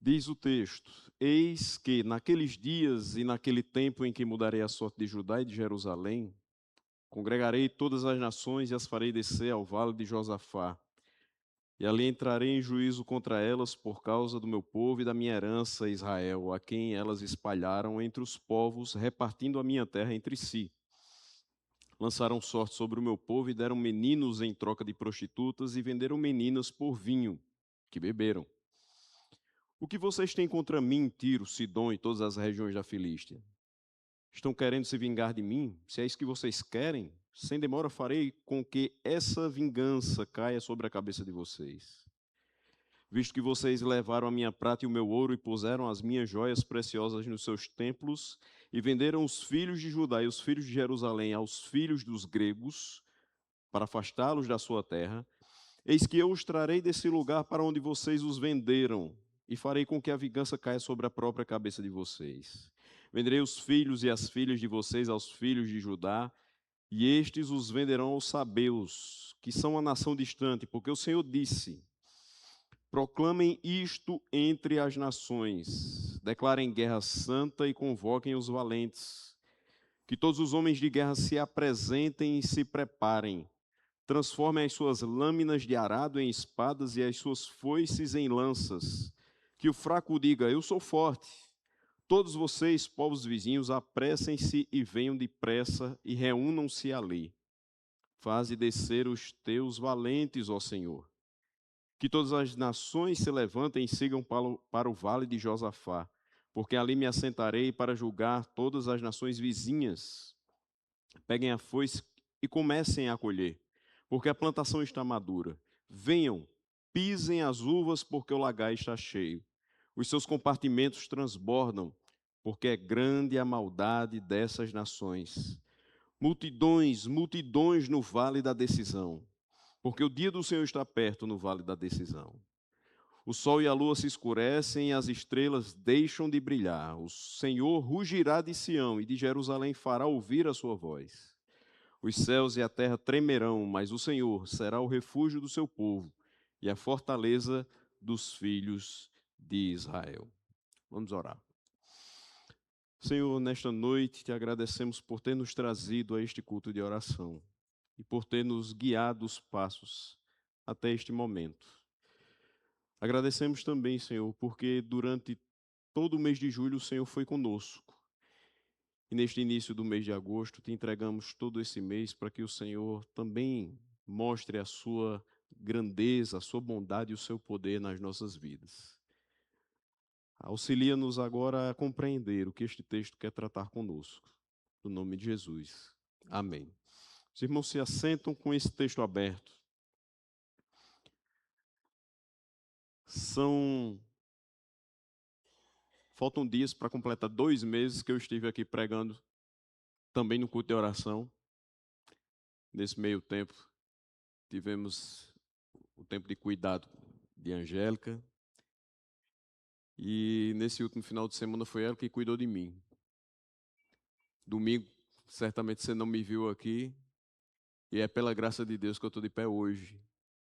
Diz o texto: Eis que naqueles dias e naquele tempo em que mudarei a sorte de Judá e de Jerusalém, congregarei todas as nações e as farei descer ao vale de Josafá. E ali entrarei em juízo contra elas por causa do meu povo e da minha herança, Israel, a quem elas espalharam entre os povos, repartindo a minha terra entre si. Lançaram sorte sobre o meu povo e deram meninos em troca de prostitutas e venderam meninas por vinho, que beberam. O que vocês têm contra mim, Tiro, Sidom e todas as regiões da Filístia? Estão querendo se vingar de mim? Se é isso que vocês querem, sem demora farei com que essa vingança caia sobre a cabeça de vocês. Visto que vocês levaram a minha prata e o meu ouro e puseram as minhas joias preciosas nos seus templos e venderam os filhos de Judá e os filhos de Jerusalém aos filhos dos gregos para afastá-los da sua terra, eis que eu os trarei desse lugar para onde vocês os venderam e farei com que a vingança caia sobre a própria cabeça de vocês. Venderei os filhos e as filhas de vocês aos filhos de Judá, e estes os venderão aos sabeus, que são uma nação distante, porque o Senhor disse: proclamem isto entre as nações, declarem guerra santa e convoquem os valentes, que todos os homens de guerra se apresentem e se preparem. Transformem as suas lâminas de arado em espadas e as suas foices em lanças. Que o fraco diga: eu sou forte. Todos vocês, povos vizinhos, apressem-se e venham depressa e reúnam-se ali. Faze descer os teus valentes, ó Senhor. Que todas as nações se levantem e sigam para o vale de Josafá, porque ali me assentarei para julgar todas as nações vizinhas. Peguem a foice e comecem a colher, porque a plantação está madura. Venham, pisem as uvas, porque o lagar está cheio. Os seus compartimentos transbordam, porque é grande a maldade dessas nações. Multidões, multidões no vale da decisão, porque o dia do Senhor está perto no vale da decisão. O sol e a lua se escurecem e as estrelas deixam de brilhar. O Senhor rugirá de Sião e de Jerusalém fará ouvir a sua voz. Os céus e a terra tremerão, mas o Senhor será o refúgio do seu povo e a fortaleza dos filhos de Israel. Vamos orar. Senhor, nesta noite te agradecemos por ter nos trazido a este culto de oração e por ter nos guiado os passos até este momento. Agradecemos também, Senhor, porque durante todo o mês de julho o Senhor foi conosco. E neste início do mês de agosto, te entregamos todo esse mês para que o Senhor também mostre a sua grandeza, a sua bondade e o seu poder nas nossas vidas. Auxilia-nos agora a compreender o que este texto quer tratar conosco. No nome de Jesus. Amém. Os irmãos se assentam com esse texto aberto. Faltam dias para completar 2 meses que eu estive aqui pregando também no culto de oração. Nesse meio tempo, tivemos o tempo de cuidado de Angélica. E nesse último final de semana foi ela que cuidou de mim. Domingo, certamente você não me viu aqui. E é pela graça de Deus que eu estou de pé hoje.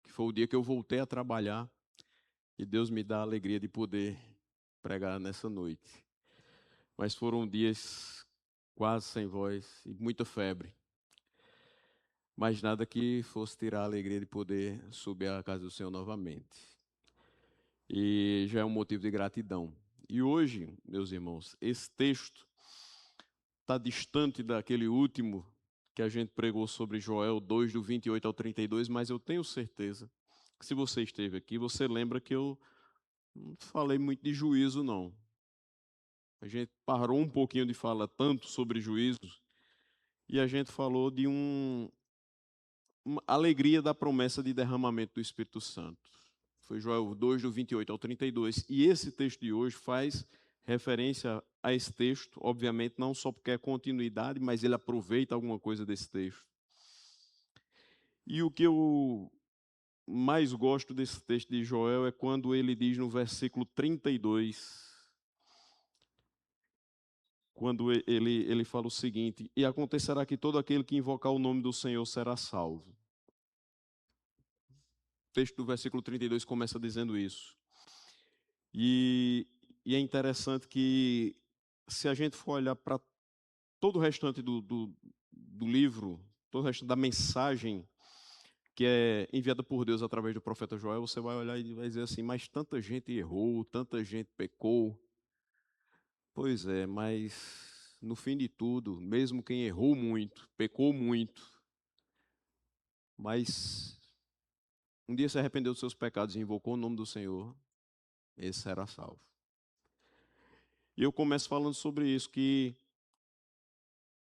Que foi o dia que eu voltei a trabalhar. E Deus me dá a alegria de poder pregar nessa noite. Mas foram dias quase sem voz e muita febre. Mas nada que fosse tirar a alegria de poder subir à casa do Senhor novamente. E já é um motivo de gratidão. E hoje, meus irmãos, esse texto está distante daquele último que a gente pregou sobre Joel 2, do 28 ao 32, mas eu tenho certeza que se você esteve aqui, você lembra que eu não falei muito de juízo, não. A gente parou um pouquinho de falar tanto sobre juízo e a gente falou de uma alegria da promessa de derramamento do Espírito Santo. Foi Joel 2, do 28 ao 32. E esse texto de hoje faz referência a esse texto, obviamente não só porque é continuidade, mas ele aproveita alguma coisa desse texto. E o que eu mais gosto desse texto de Joel é quando ele diz no versículo 32, quando ele fala o seguinte: e acontecerá que todo aquele que invocar o nome do Senhor será salvo. O texto do versículo 32 começa dizendo isso. E, e é interessante que, se a gente for olhar para todo o restante do livro, todo o restante da mensagem que é enviada por Deus através do profeta Joel, você vai olhar e vai dizer assim: mas tanta gente errou, tanta gente pecou. Pois é, mas no fim de tudo, mesmo quem errou muito, pecou muito, mas um dia se arrependeu dos seus pecados e invocou o nome do Senhor, esse será salvo. E eu começo falando sobre isso, que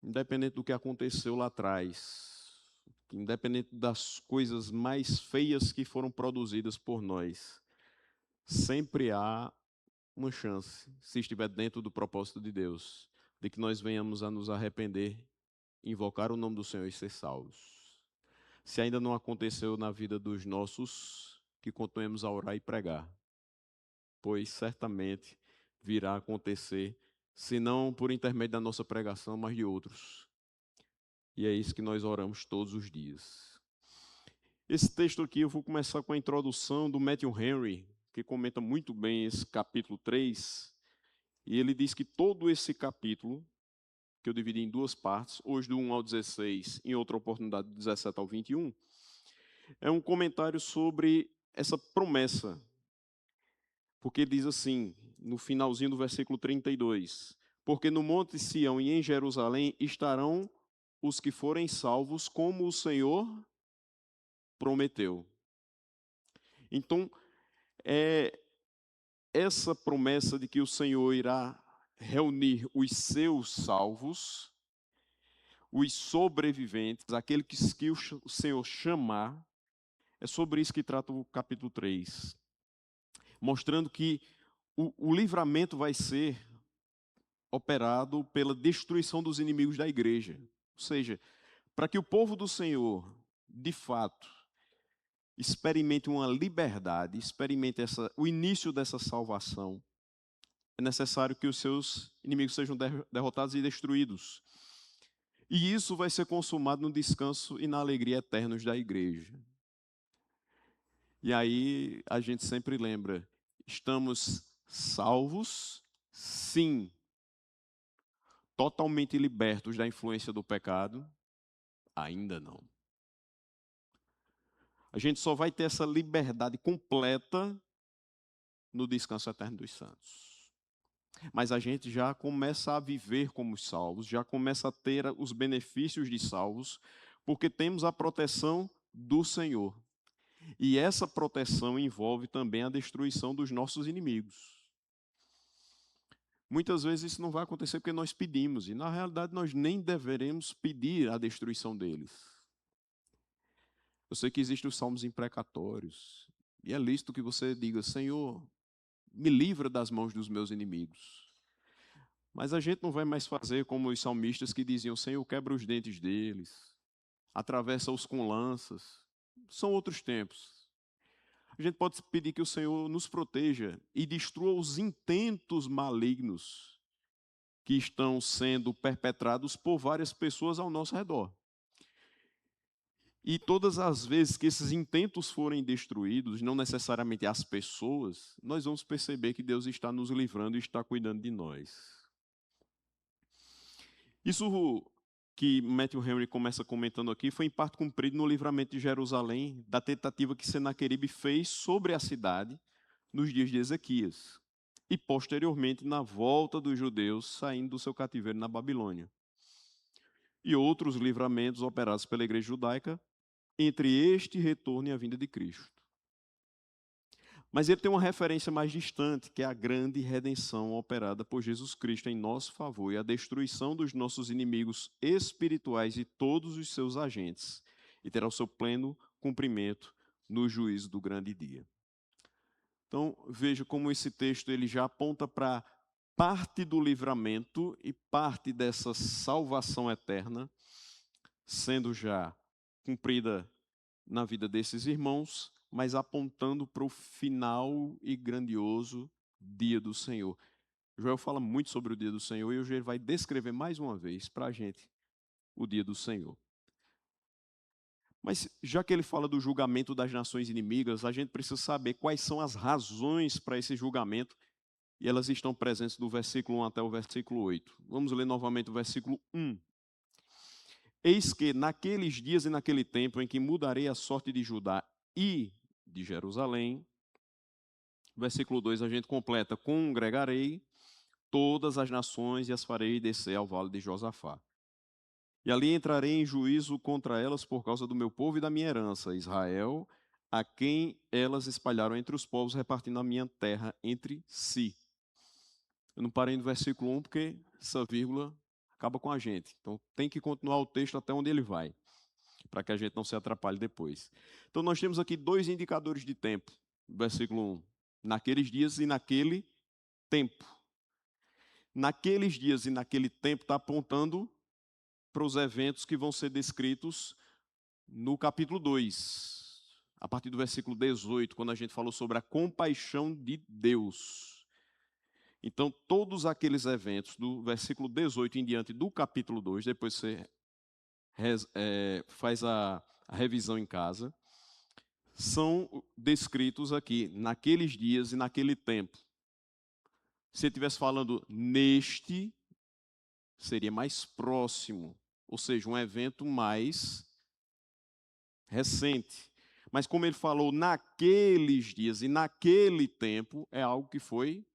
independente do que aconteceu lá atrás, independente das coisas mais feias que foram produzidas por nós, sempre há uma chance, se estiver dentro do propósito de Deus, de que nós venhamos a nos arrepender, invocar o nome do Senhor e ser salvos. Se ainda não aconteceu na vida dos nossos, que continuemos a orar e pregar, pois certamente virá a acontecer, se não por intermédio da nossa pregação, mas de outros. E é isso que nós oramos todos os dias. Esse texto aqui eu vou começar com a introdução do Matthew Henry, que comenta muito bem esse capítulo 3, e ele diz que todo esse capítulo, que eu dividi em duas partes, hoje do 1 ao 16, em outra oportunidade do 17 ao 21, é um comentário sobre essa promessa, porque ele diz assim, no finalzinho do versículo 32, porque no monte Sião e em Jerusalém estarão os que forem salvos, como o Senhor prometeu. Então, é essa promessa de que o Senhor irá reunir os seus salvos, os sobreviventes, aqueles que o Senhor chamar, é sobre isso que trata o capítulo 3, mostrando que o livramento vai ser operado pela destruição dos inimigos da igreja. Ou seja, para que o povo do Senhor, de fato, experimente uma liberdade, experimente o início dessa salvação, é necessário que os seus inimigos sejam derrotados e destruídos. E isso vai ser consumado no descanso e na alegria eternos da igreja. E aí a gente sempre lembra, estamos salvos, sim, totalmente libertos da influência do pecado, ainda não. A gente só vai ter essa liberdade completa no descanso eterno dos santos. Mas a gente já começa a viver como salvos, já começa a ter os benefícios de salvos, porque temos a proteção do Senhor. E essa proteção envolve também a destruição dos nossos inimigos. Muitas vezes isso não vai acontecer porque nós pedimos, e na realidade nós nem deveremos pedir a destruição deles. Eu sei que existem os salmos imprecatórios, e é lícito que você diga: Senhor, me livra das mãos dos meus inimigos. Mas a gente não vai mais fazer como os salmistas que diziam: Senhor, quebra os dentes deles, atravessa-os com lanças. São outros tempos. A gente pode pedir que o Senhor nos proteja e destrua os intentos malignos que estão sendo perpetrados por várias pessoas ao nosso redor. E todas as vezes que esses intentos forem destruídos, não necessariamente as pessoas, nós vamos perceber que Deus está nos livrando e está cuidando de nós. Isso que Matthew Henry começa comentando aqui foi em parte cumprido no livramento de Jerusalém, da tentativa que Senaqueribe fez sobre a cidade nos dias de Ezequias, e posteriormente na volta dos judeus saindo do seu cativeiro na Babilônia. E outros livramentos operados pela igreja judaica entre este retorno e a vinda de Cristo. Mas ele tem uma referência mais distante, que é a grande redenção operada por Jesus Cristo em nosso favor e a destruição dos nossos inimigos espirituais e todos os seus agentes, e terá o seu pleno cumprimento no juízo do grande dia. Então, veja como esse texto ele já aponta para parte do livramento e parte dessa salvação eterna, sendo já cumprida na vida desses irmãos, mas apontando para o final e grandioso dia do Senhor. Joel fala muito sobre o dia do Senhor e hoje ele vai descrever mais uma vez para a gente o dia do Senhor. Mas já que ele fala do julgamento das nações inimigas, a gente precisa saber quais são as razões para esse julgamento, e elas estão presentes do versículo 1 até o versículo 8. Vamos ler novamente o versículo 1. Eis que naqueles dias e naquele tempo em que mudarei a sorte de Judá e de Jerusalém, versículo 2 a gente completa: congregarei todas as nações e as farei descer ao vale de Josafá. E ali entrarei em juízo contra elas por causa do meu povo e da minha herança, Israel, a quem elas espalharam entre os povos, repartindo a minha terra entre si. Eu não parei no versículo 1 porque essa vírgula acaba com a gente. Então tem que continuar o texto até onde ele vai, para que a gente não se atrapalhe depois. Então nós temos aqui dois indicadores de tempo. Versículo 1. Naqueles dias e naquele tempo. Naqueles dias e naquele tempo está apontando para os eventos que vão ser descritos no capítulo 2, a partir do versículo 18, quando a gente falou sobre a compaixão de Deus. Então, todos aqueles eventos do versículo 18 em diante do capítulo 2, depois você faz a revisão em casa, são descritos aqui, naqueles dias e naquele tempo. Se ele estivesse falando neste, seria mais próximo, ou seja, um evento mais recente. Mas como ele falou naqueles dias e naquele tempo, é algo que foi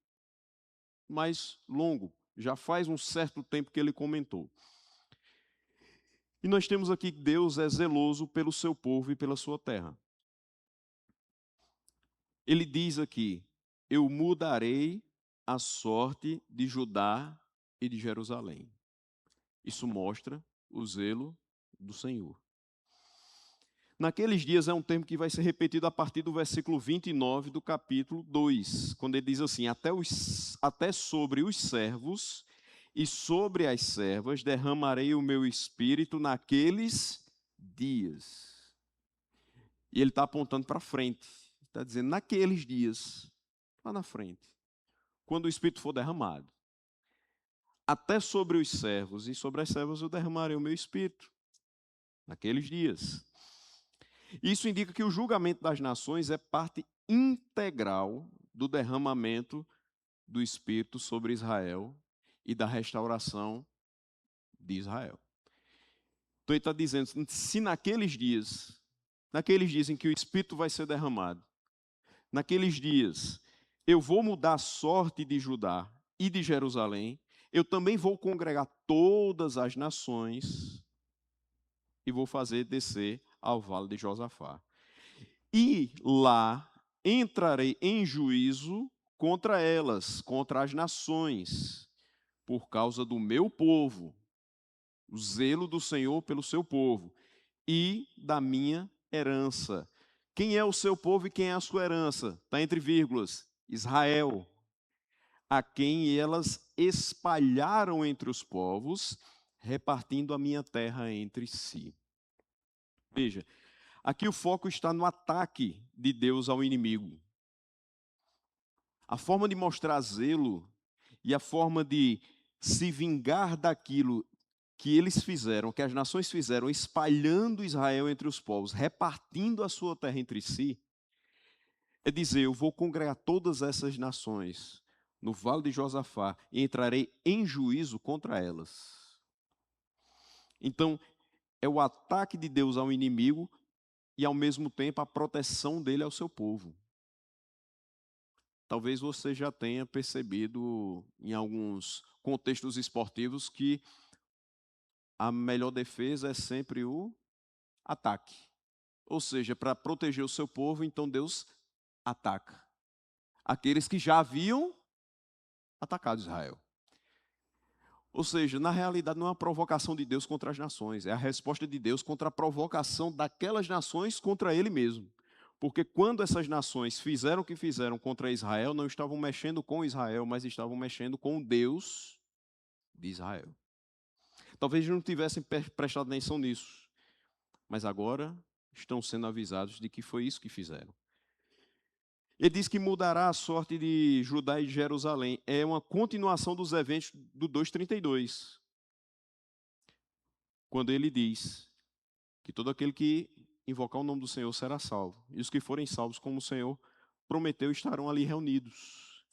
mais longo. Já faz um certo tempo que ele comentou. E nós temos aqui que Deus é zeloso pelo seu povo e pela sua terra. Ele diz aqui: eu mudarei a sorte de Judá e de Jerusalém. Isso mostra o zelo do Senhor. Naqueles dias é um termo que vai ser repetido a partir do versículo 29 do capítulo 2, quando ele diz assim: até sobre os servos e sobre as servas derramarei o meu espírito naqueles dias. E ele está apontando para frente, está dizendo naqueles dias, lá na frente, quando o espírito for derramado. Até sobre os servos e sobre as servas eu derramarei o meu espírito, naqueles dias. Isso indica que o julgamento das nações é parte integral do derramamento do Espírito sobre Israel e da restauração de Israel. Então ele está dizendo, se naqueles dias em que o Espírito vai ser derramado, naqueles dias eu vou mudar a sorte de Judá e de Jerusalém, eu também vou congregar todas as nações e vou fazer descer ao vale de Josafá. E lá entrarei em juízo contra elas, contra as nações, por causa do meu povo, o zelo do Senhor pelo seu povo, e da minha herança. Quem é o seu povo e quem é a sua herança? Está entre vírgulas. Israel, a quem elas espalharam entre os povos, repartindo a minha terra entre si. Veja, aqui o foco está no ataque de Deus ao inimigo. A forma de mostrar zelo e a forma de se vingar daquilo que eles fizeram, que as nações fizeram, espalhando Israel entre os povos, repartindo a sua terra entre si, é dizer: eu vou congregar todas essas nações no vale de Josafá e entrarei em juízo contra elas. Então, é o ataque de Deus ao inimigo e, ao mesmo tempo, a proteção dele ao seu povo. Talvez você já tenha percebido em alguns contextos esportivos que a melhor defesa é sempre o ataque. Ou seja, para proteger o seu povo, então Deus ataca aqueles que já haviam atacado Israel. Ou seja, na realidade não é uma provocação de Deus contra as nações, é a resposta de Deus contra a provocação daquelas nações contra ele mesmo. Porque quando essas nações fizeram o que fizeram contra Israel, não estavam mexendo com Israel, mas estavam mexendo com o Deus de Israel. Talvez não tivessem prestado atenção nisso, mas agora estão sendo avisados de que foi isso que fizeram. Ele diz que mudará a sorte de Judá e de Jerusalém. É uma continuação dos eventos do 2:32. Quando ele diz que todo aquele que invocar o nome do Senhor será salvo. E os que forem salvos, como o Senhor prometeu, estarão ali reunidos.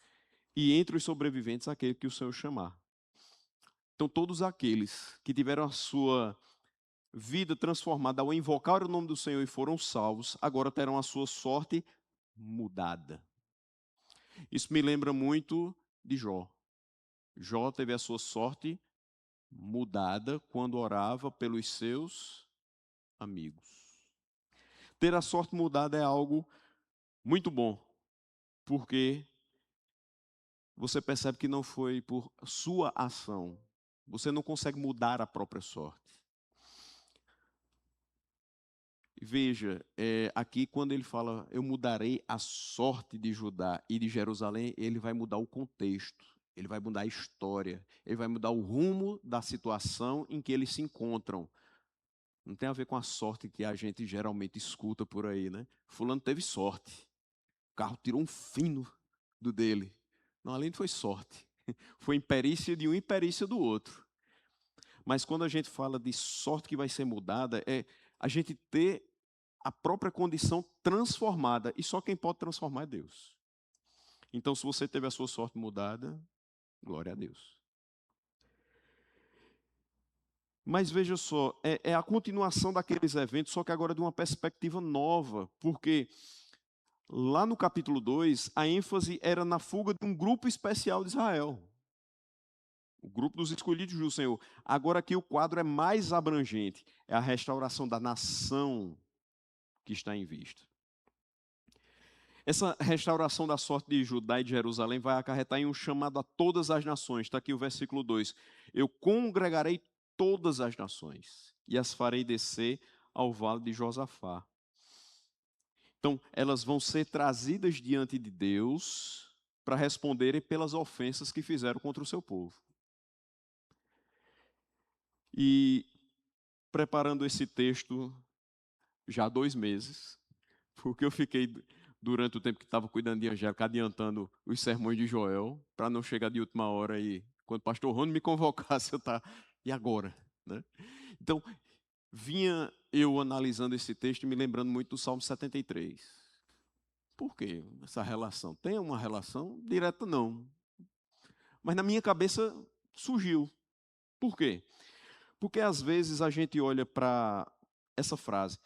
E entre os sobreviventes, aquele que o Senhor chamar. Então, todos aqueles que tiveram a sua vida transformada ao invocar o nome do Senhor e foram salvos, agora terão a sua sorte mudada. Isso me lembra muito de Jó. Jó teve a sua sorte mudada quando orava pelos seus amigos. Ter a sorte mudada é algo muito bom, porque você percebe que não foi por sua ação. Você não consegue mudar a própria sorte. Veja, aqui quando ele fala, eu mudarei a sorte de Judá e de Jerusalém, ele vai mudar o contexto, ele vai mudar a história, ele vai mudar o rumo da situação em que eles se encontram. Não tem a ver com a sorte que a gente geralmente escuta por aí, né? Fulano teve sorte, o carro tirou um fino do dele. Não, além de foi sorte, foi imperícia de um e imperícia do outro. Mas quando a gente fala de sorte que vai ser mudada, é a gente ter a própria condição transformada. E só quem pode transformar é Deus. Então, se você teve a sua sorte mudada, glória a Deus. Mas veja só, é a continuação daqueles eventos, só que agora de uma perspectiva nova. Porque lá no capítulo 2, a ênfase era na fuga de um grupo especial de Israel. O grupo dos escolhidos do Senhor. Agora aqui o quadro é mais abrangente. É a restauração da nação que está em vista. Essa restauração da sorte de Judá e de Jerusalém vai acarretar em um chamado a todas as nações. Está aqui o versículo 2. Eu congregarei todas as nações e as farei descer ao vale de Josafá. Então, elas vão ser trazidas diante de Deus para responderem pelas ofensas que fizeram contra o seu povo. E preparando esse texto já há 2 meses, porque eu fiquei, durante o tempo que estava cuidando de Angélica, adiantando os sermões de Joel, para não chegar de última hora e, quando o pastor Rony me convocasse, eu estar, e agora? Né? Então, vinha eu analisando esse texto e me lembrando muito do Salmo 73. Por que essa relação? Tem uma relação direta? Não. Mas na minha cabeça surgiu. Por quê? Porque às vezes a gente olha para essa frase,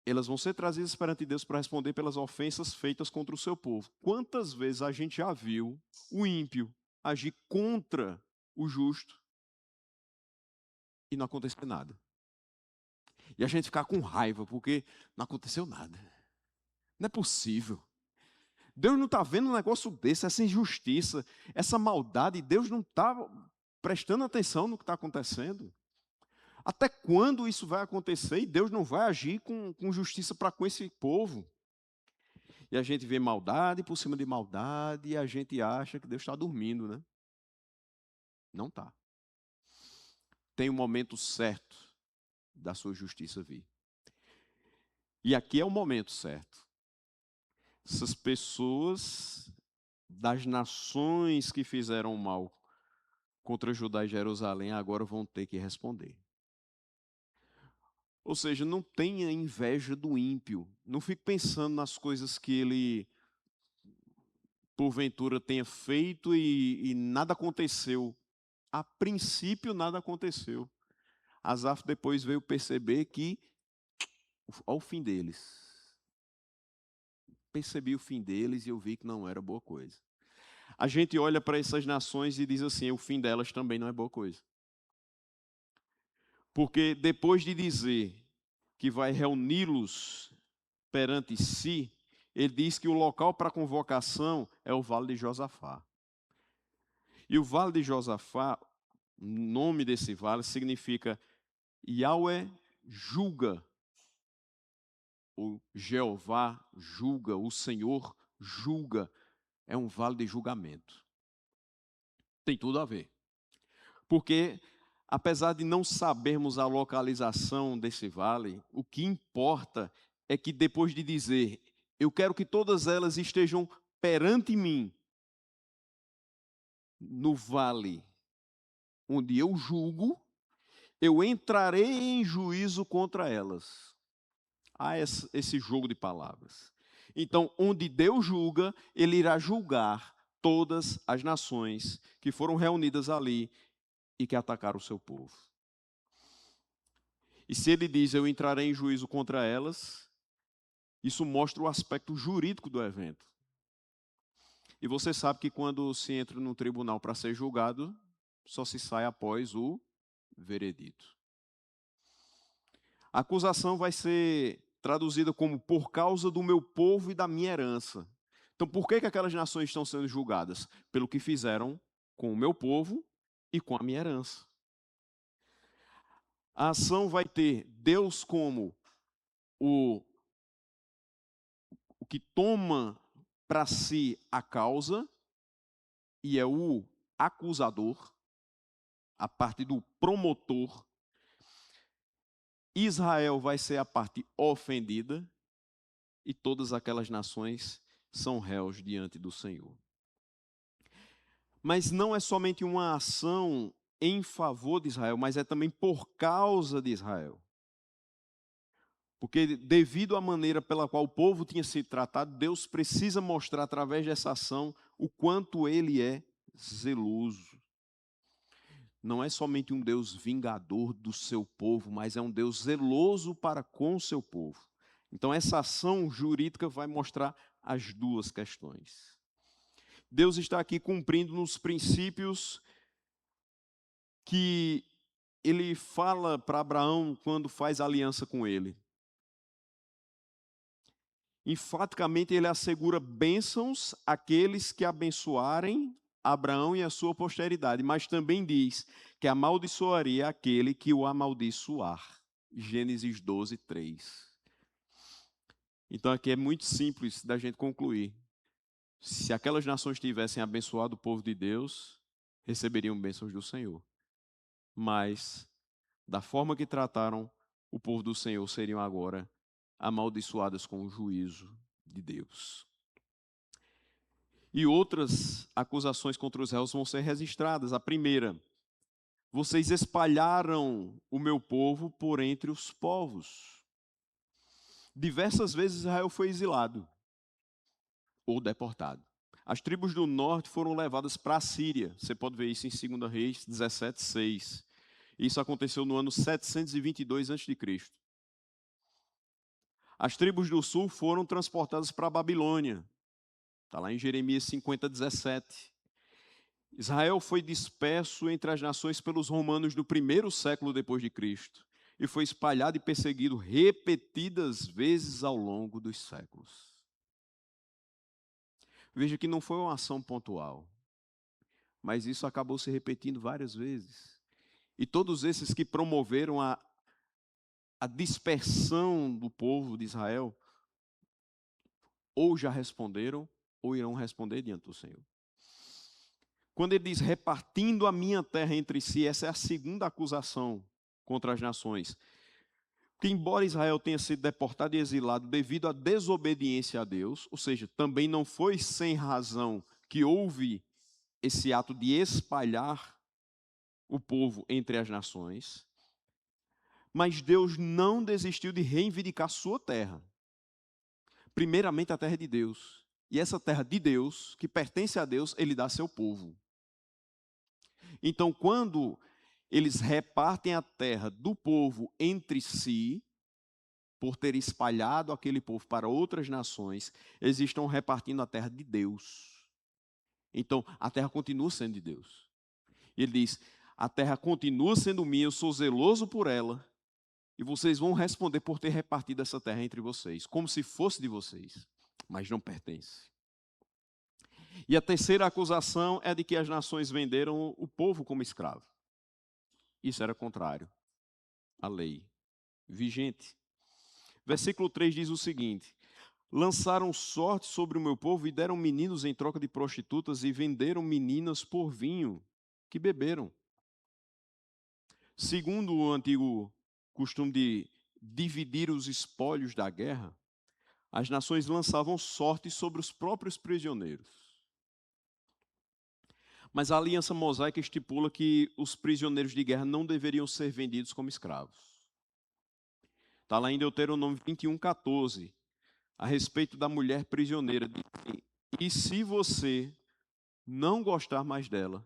elas vão ser trazidas perante Deus para responder pelas ofensas feitas contra o seu povo. Quantas vezes a gente já viu o ímpio agir contra o justo e não acontecer nada? E a gente ficar com raiva porque não aconteceu nada. Não é possível. Deus não está vendo um negócio desse, essa injustiça, essa maldade. Deus não está prestando atenção no que está acontecendo. Até quando isso vai acontecer e Deus não vai agir com justiça para com esse povo? E a gente vê maldade por cima de maldade e a gente acha que Deus está dormindo, né? Não está. Tem um momento certo da sua justiça vir. E aqui é o momento certo. Essas pessoas das nações que fizeram mal contra Judá e Jerusalém agora vão ter que responder. Ou seja, não tenha inveja do ímpio. Não fique pensando nas coisas que ele porventura tenha feito e nada aconteceu. A princípio nada aconteceu. Asaf depois veio perceber que ao fim deles. Percebi o fim deles e eu vi que não era boa coisa. A gente olha para essas nações e diz assim, o fim delas também não é boa coisa. Porque depois de dizer que vai reuni-los perante si, ele diz que o local para convocação é o Vale de Josafá. E o Vale de Josafá, o nome desse vale significa Yahweh julga, o Jeová julga, o Senhor julga. É um vale de julgamento. Tem tudo a ver. Porque, apesar de não sabermos a localização desse vale, o que importa é que depois de dizer, eu quero que todas elas estejam perante mim, no vale onde eu julgo, eu entrarei em juízo contra elas. Há esse jogo de palavras. Então, onde Deus julga, ele irá julgar todas as nações que foram reunidas ali e que atacaram o seu povo. E se ele diz, eu entrarei em juízo contra elas, isso mostra o aspecto jurídico do evento. E você sabe que quando se entra no tribunal para ser julgado, só se sai após o veredito. A acusação vai ser traduzida como por causa do meu povo e da minha herança. Então, por que aquelas nações estão sendo julgadas? Pelo que fizeram com o meu povo e com a minha herança. A ação vai ter Deus como o que toma para si a causa e é o acusador, a parte do promotor. Israel vai ser a parte ofendida e todas aquelas nações são réus diante do Senhor. Mas não é somente uma ação em favor de Israel, mas é também por causa de Israel. Porque devido à maneira pela qual o povo tinha sido tratado, Deus precisa mostrar através dessa ação o quanto ele é zeloso. Não é somente um Deus vingador do seu povo, mas é um Deus zeloso para com o seu povo. Então essa ação jurídica vai mostrar as duas questões. Deus está aqui cumprindo nos princípios que ele fala para Abraão quando faz aliança com ele. Enfaticamente, ele assegura bênçãos àqueles que abençoarem Abraão e a sua posteridade, mas também diz que amaldiçoaria aquele que o amaldiçoar. Gênesis 12, 3. Então aqui é muito simples da gente concluir. Se aquelas nações tivessem abençoado o povo de Deus, receberiam bênçãos do Senhor. Mas, da forma que trataram o povo do Senhor, seriam agora amaldiçoadas com o juízo de Deus. E outras acusações contra os réus vão ser registradas. A primeira, vocês espalharam o meu povo por entre os povos. Diversas vezes Israel foi exilado ou deportado. As tribos do norte foram levadas para a Síria. Você pode ver isso em 2 Reis 17, 6. Isso aconteceu no ano 722 a.C. As tribos do sul foram transportadas para a Babilônia. Está lá em Jeremias 50, 17. Israel foi disperso entre as nações pelos romanos no primeiro século depois de Cristo e foi espalhado e perseguido repetidas vezes ao longo dos séculos. Veja que não foi uma ação pontual, mas isso acabou se repetindo várias vezes. E todos esses que promoveram a dispersão do povo de Israel, ou já responderam, ou irão responder diante do Senhor. Quando ele diz repartindo a minha terra entre si, essa é a segunda acusação contra as nações. Que embora Israel tenha sido deportado e exilado devido à desobediência a Deus, ou seja, também não foi sem razão que houve esse ato de espalhar o povo entre as nações, mas Deus não desistiu de reivindicar sua terra. Primeiramente a terra de Deus. E essa terra de Deus, que pertence a Deus, ele dá a seu povo. Então, quando eles repartem a terra do povo entre si, por ter espalhado aquele povo para outras nações, eles estão repartindo a terra de Deus. Então, a terra continua sendo de Deus. Ele diz: a terra continua sendo minha, eu sou zeloso por ela, e vocês vão responder por ter repartido essa terra entre vocês, como se fosse de vocês, mas não pertence. E a terceira acusação é de que as nações venderam o povo como escravo. Isso era contrário à lei vigente. Versículo 3 diz o seguinte: lançaram sorte sobre o meu povo e deram meninos em troca de prostitutas e venderam meninas por vinho que beberam. Segundo o antigo costume de dividir os espólios da guerra, as nações lançavam sorte sobre os próprios prisioneiros. Mas a aliança mosaica estipula que os prisioneiros de guerra não deveriam ser vendidos como escravos. Está lá em Deuteronômio 21:14, a respeito da mulher prisioneira. E se você não gostar mais dela,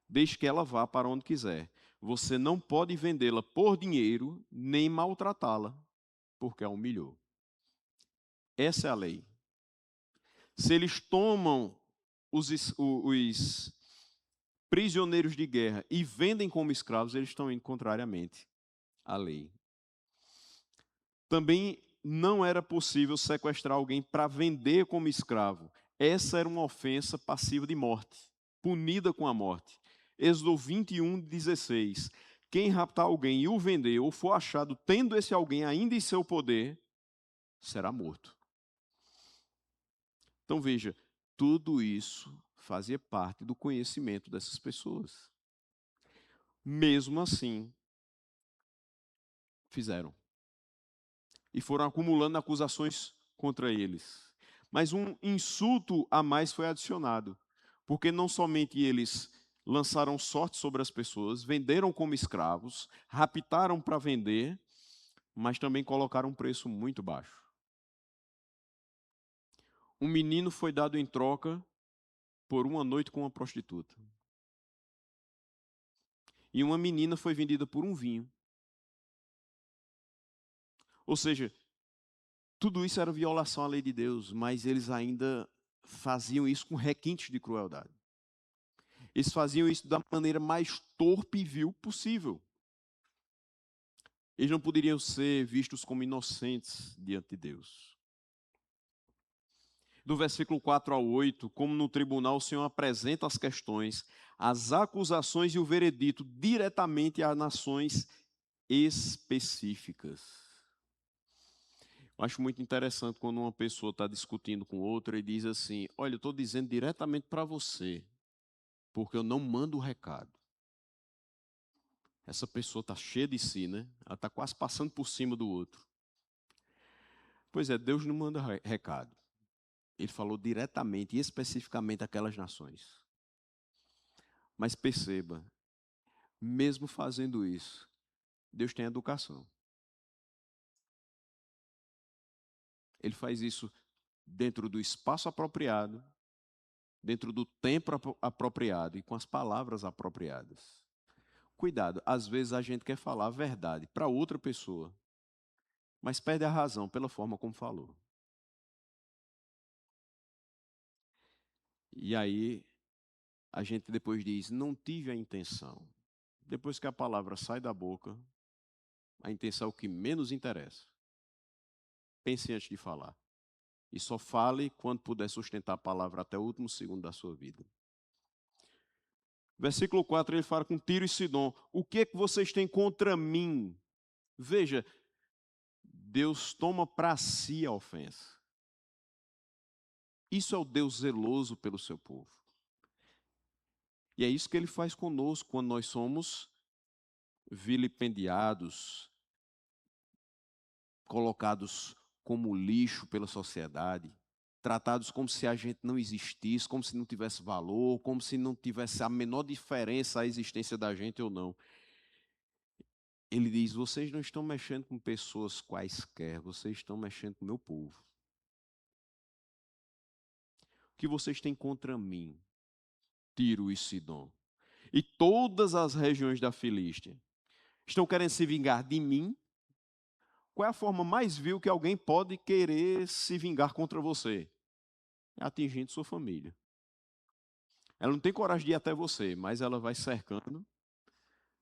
deixe que ela vá para onde quiser. Você não pode vendê-la por dinheiro, nem maltratá-la, porque a humilhou. Essa é a lei. Se eles tomam os prisioneiros de guerra e vendem como escravos, eles estão indo contrariamente à lei. Também não era possível sequestrar alguém para vender como escravo. Essa era uma ofensa passiva de morte, punida com a morte. Êxodo 21:16. Quem raptar alguém e o vender, ou for achado tendo esse alguém ainda em seu poder, será morto. Então veja, tudo isso fazia parte do conhecimento dessas pessoas. Mesmo assim, fizeram. E foram acumulando acusações contra eles. Mas um insulto a mais foi adicionado, porque não somente eles lançaram sorte sobre as pessoas, venderam como escravos, raptaram para vender, mas também colocaram um preço muito baixo. Um menino foi dado em troca por uma noite com uma prostituta. E uma menina foi vendida por um vinho. Ou seja, tudo isso era violação à lei de Deus, mas eles ainda faziam isso com requintes de crueldade. Eles faziam isso da maneira mais torpe e vil possível. Eles não poderiam ser vistos como inocentes diante de Deus. Do versículo 4 ao 8, como no tribunal o Senhor apresenta as questões, as acusações e o veredito diretamente a nações específicas. Eu acho muito interessante quando uma pessoa está discutindo com outra e diz assim: olha, eu estou dizendo diretamente para você, porque eu não mando o recado. Essa pessoa está cheia de si, né? Ela está quase passando por cima do outro. Pois é, Deus não manda recado. Ele falou diretamente e especificamente àquelas nações. Mas perceba, mesmo fazendo isso, Deus tem educação. Ele faz isso dentro do espaço apropriado, dentro do tempo apropriado e com as palavras apropriadas. Cuidado, às vezes a gente quer falar a verdade para outra pessoa, mas perde a razão pela forma como falou. E aí a gente depois diz: não tive a intenção. Depois que a palavra sai da boca, a intenção é o que menos interessa. Pense antes de falar. E só fale quando puder sustentar a palavra até o último segundo da sua vida. Versículo 4, ele fala com Tiro e Sidom: o que é que vocês têm contra mim? Veja, Deus toma para si a ofensa. Isso é o Deus zeloso pelo seu povo. E é isso que ele faz conosco quando nós somos vilipendiados, colocados como lixo pela sociedade, tratados como se a gente não existisse, como se não tivesse valor, como se não tivesse a menor diferença a existência da gente ou não. Ele diz: vocês não estão mexendo com pessoas quaisquer, vocês estão mexendo com o meu povo. O que vocês têm contra mim, Tiro e Sidom, e todas as regiões da Filístia? Estão querendo se vingar de mim? Qual é a forma mais vil que alguém pode querer se vingar contra você? É atingindo sua família. Ela não tem coragem de ir até você, mas ela vai cercando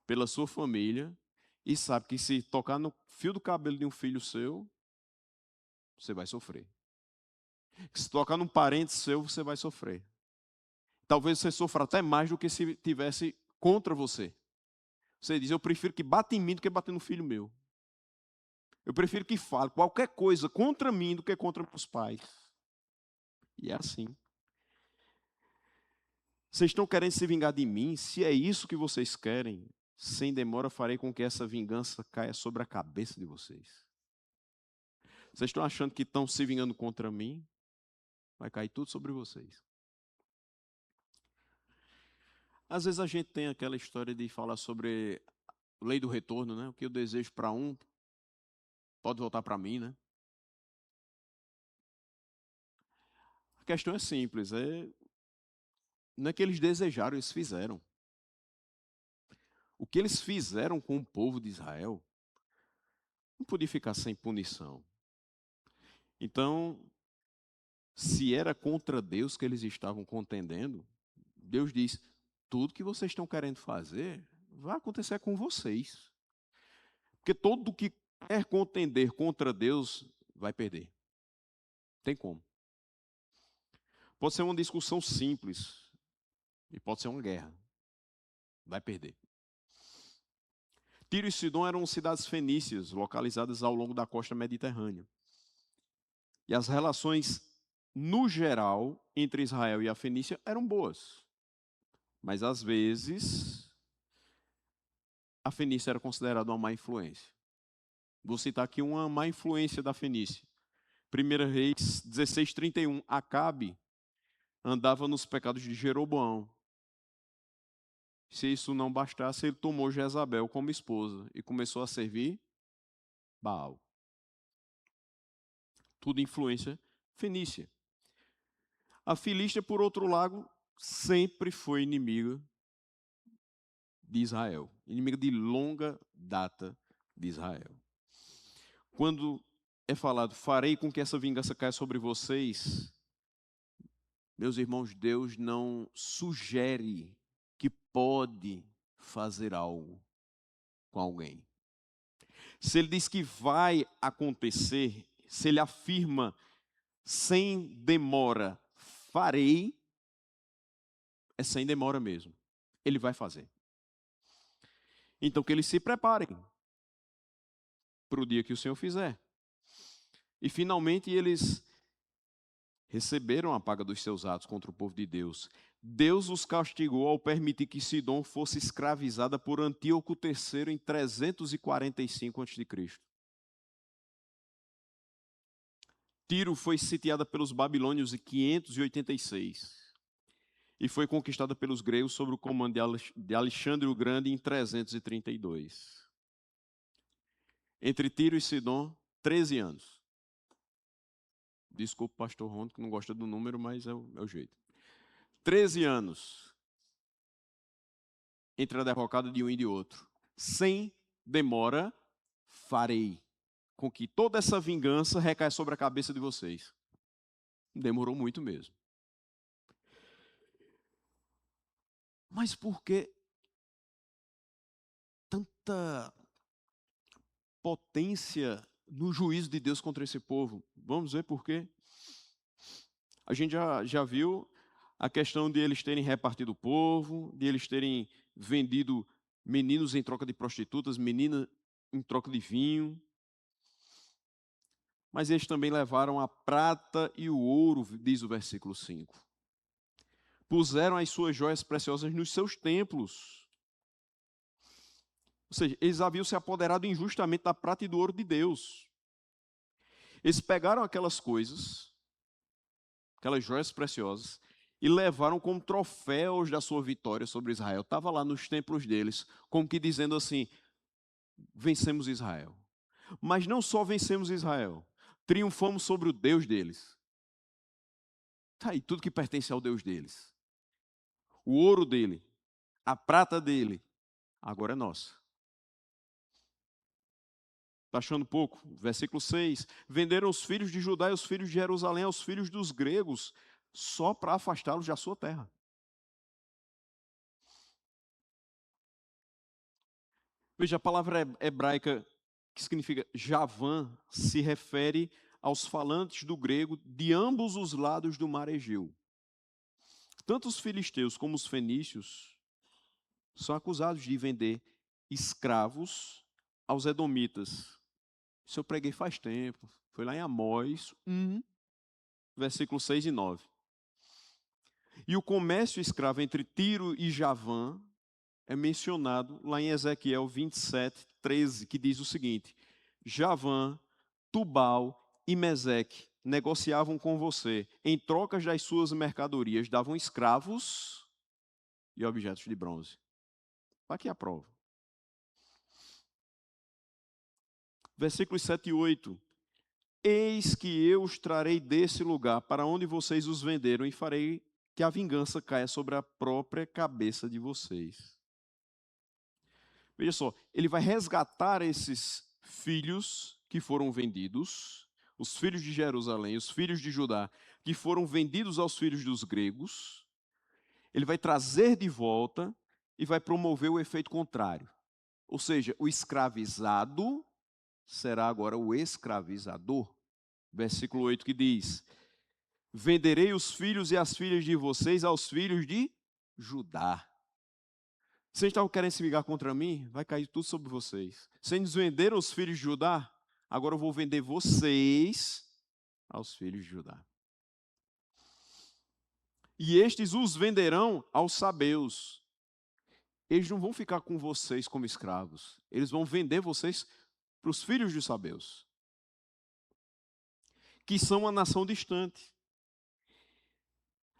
pela sua família e sabe que se tocar no fio do cabelo de um filho seu, você vai sofrer. Se tocar num parente seu, você vai sofrer. Talvez você sofra até mais do que se tivesse contra você. Você diz: eu prefiro que bata em mim do que bater no filho meu. Eu prefiro que fale qualquer coisa contra mim do que contra meus pais. E é assim. Vocês estão querendo se vingar de mim? Se é isso que vocês querem, sem demora farei com que essa vingança caia sobre a cabeça de vocês. Vocês estão achando que estão se vingando contra mim? Vai cair tudo sobre vocês. Às vezes a gente tem aquela história de falar sobre lei do retorno, né? O que eu desejo para um, Pode voltar para mim, né? A questão é simples, não é que eles desejaram, eles fizeram. O que eles fizeram com o povo de Israel não podia ficar sem punição. Então, se era contra Deus que eles estavam contendendo, Deus diz: tudo que vocês estão querendo fazer vai acontecer com vocês. Porque todo que quer contender contra Deus vai perder. Tem como. Pode ser uma discussão simples e pode ser uma guerra. Vai perder. Tiro e Sidom eram cidades fenícias, localizadas ao longo da costa mediterrânea. E as relações, no geral, entre Israel e a Fenícia eram boas. Mas, às vezes, a Fenícia era considerada uma má influência. Vou citar aqui uma má influência da Fenícia. 1 Reis 16:31. Acabe andava nos pecados de Jeroboão. Se isso não bastasse, ele tomou Jezabel como esposa e começou a servir Baal. Tudo influência fenícia. A Filístia, por outro lado, sempre foi inimiga de Israel. Inimiga de longa data de Israel. Quando é falado, farei com que essa vingança caia sobre vocês, meus irmãos, Deus não sugere que pode fazer algo com alguém. Se ele diz que vai acontecer, se ele afirma sem demora, farei, é sem demora mesmo. Ele vai fazer. Então que eles se preparem para o dia que o Senhor fizer. E finalmente eles receberam a paga dos seus atos contra o povo de Deus. Deus os castigou ao permitir que Sidom fosse escravizada por Antíoco III em 345 a.C. Tiro foi sitiada pelos babilônios em 586 e foi conquistada pelos gregos sob o comando de Alexandre o Grande em 332. Entre Tiro e Sidom, 13 anos. Desculpa o pastor Rondo, que não gosta do número, mas é o jeito. 13 anos entre a derrocada de um e de outro. Sem demora, farei com que toda essa vingança recaia sobre a cabeça de vocês. Demorou muito mesmo. Mas por que tanta potência no juízo de Deus contra esse povo? Vamos ver por quê. A gente já viu a questão de eles terem repartido o povo, de eles terem vendido meninos em troca de prostitutas, meninas em troca de vinho. Mas eles também levaram a prata e o ouro, diz o versículo 5. Puseram as suas joias preciosas nos seus templos. Ou seja, eles haviam se apoderado injustamente da prata e do ouro de Deus. Eles pegaram aquelas coisas, aquelas joias preciosas, e levaram como troféus da sua vitória sobre Israel. Estava lá nos templos deles, como que dizendo assim, vencemos Israel. Mas não só vencemos Israel, triunfamos sobre o Deus deles. Está aí tudo que pertence ao Deus deles. O ouro dele, a prata dele, agora é nossa. Está achando pouco? Versículo 6. Venderam os filhos de Judá e os filhos de Jerusalém aos filhos dos gregos, só para afastá-los da sua terra. Veja, a palavra hebraica que significa Javã se refere aos falantes do grego de ambos os lados do mar Egeu. Tanto os filisteus como os fenícios são acusados de vender escravos aos edomitas. Isso eu preguei faz tempo. Foi lá em Amós 1, versículos 6 e 9. E o comércio escravo entre Tiro e Javã é mencionado lá em Ezequiel 27, 13, que diz o seguinte: Javã, Tubal e Meseque negociavam com você, em trocas das suas mercadorias, davam escravos e objetos de bronze. Aqui a prova. Versículos 7 e 8. Eis que eu os trarei desse lugar para onde vocês os venderam e farei que a vingança caia sobre a própria cabeça de vocês. Veja só, ele vai resgatar esses filhos que foram vendidos, os filhos de Jerusalém, os filhos de Judá, que foram vendidos aos filhos dos gregos. Ele vai trazer de volta e vai promover o efeito contrário. Ou seja, o escravizado será agora o escravizador. Versículo 8 que diz: venderei os filhos e as filhas de vocês aos filhos de Judá. Vocês estavam querendo se ligar contra mim? Vai cair tudo sobre vocês. Vocês venderam os filhos de Judá? Agora eu vou vender vocês aos filhos de Judá. E estes os venderão aos sabeus. Eles não vão ficar com vocês como escravos. Eles vão vender vocês para os filhos de sabeus, que são uma nação distante.